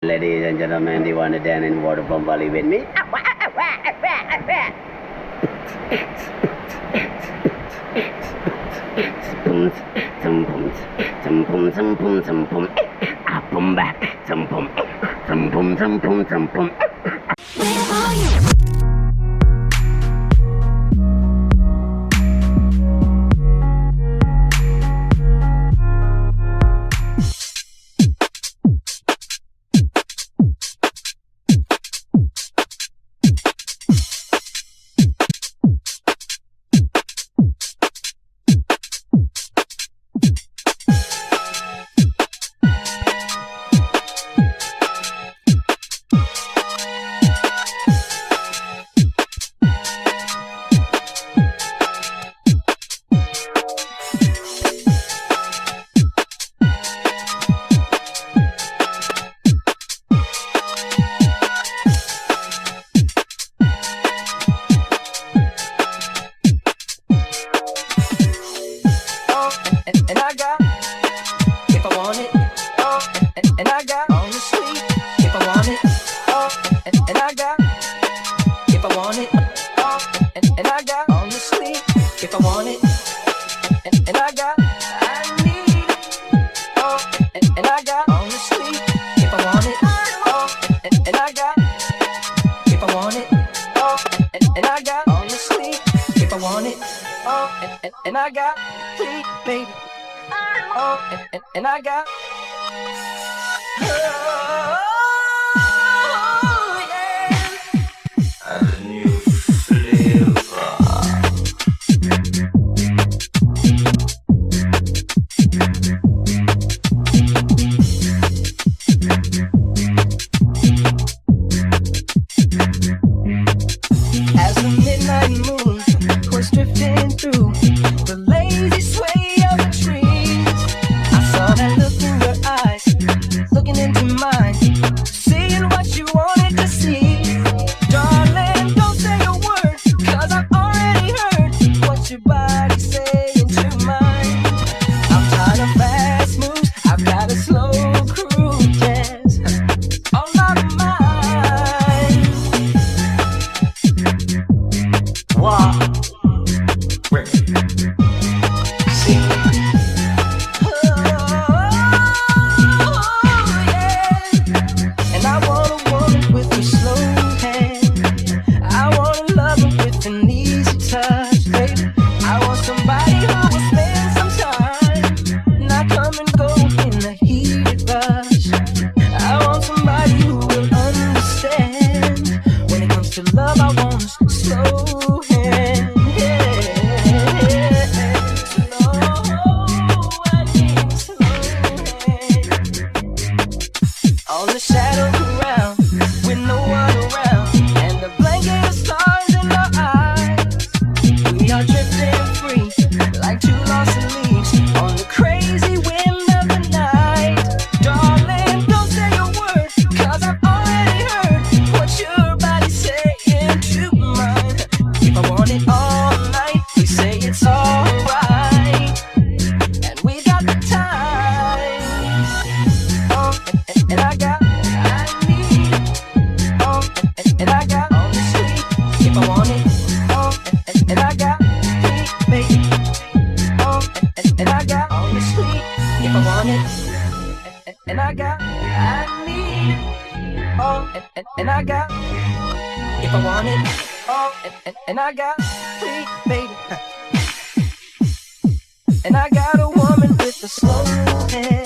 Ladies and gentlemen, do you want to dance in water from Bali with me? Where are you? And I got, if I want it, and I got all the sweet, if I want it, and I got, if I want it, and I got all the sweet, if I want it, and I got, I need it, and I got all the sweet, if I want it, and I got, if I want it, and I got all the sweet, if I want it, and I got, please, baby. And I got a new flavor. As the midnight moon was drifting through the lazy sway of the trees, I saw that look in your eyes, looking into mine, seeing what you wanted to see. Darling, don't say a word, 'cause I've already heard what your body's saying to mine. I'm tired of fast moves, I've got a slow cruise, yes, all my mind. Wow. And I want a woman with a slow hand. I want a lover with an easy touch, baby. I want somebody who will spend some time, not come and go in a heated rush. I want somebody who will understand. When it comes to love, I want a slow hand. On the shadow ground, with no one around, and the blanket of stars in our eyes, we are drifting free, like two lost leaves, on the crazy wind of the night. Darling, don't say a word, 'cause I've already heard what your body's saying to mine. If I want it all night, we say it's alright, and we got the time. And I got, I need it, and I got all the sweet, if I want it, and I got, sweet, baby, and I got all the sweet, if I want it, and I got, I need it, and I got, if I want it, and I got, sweet, baby, and I got a woman with a slow hand.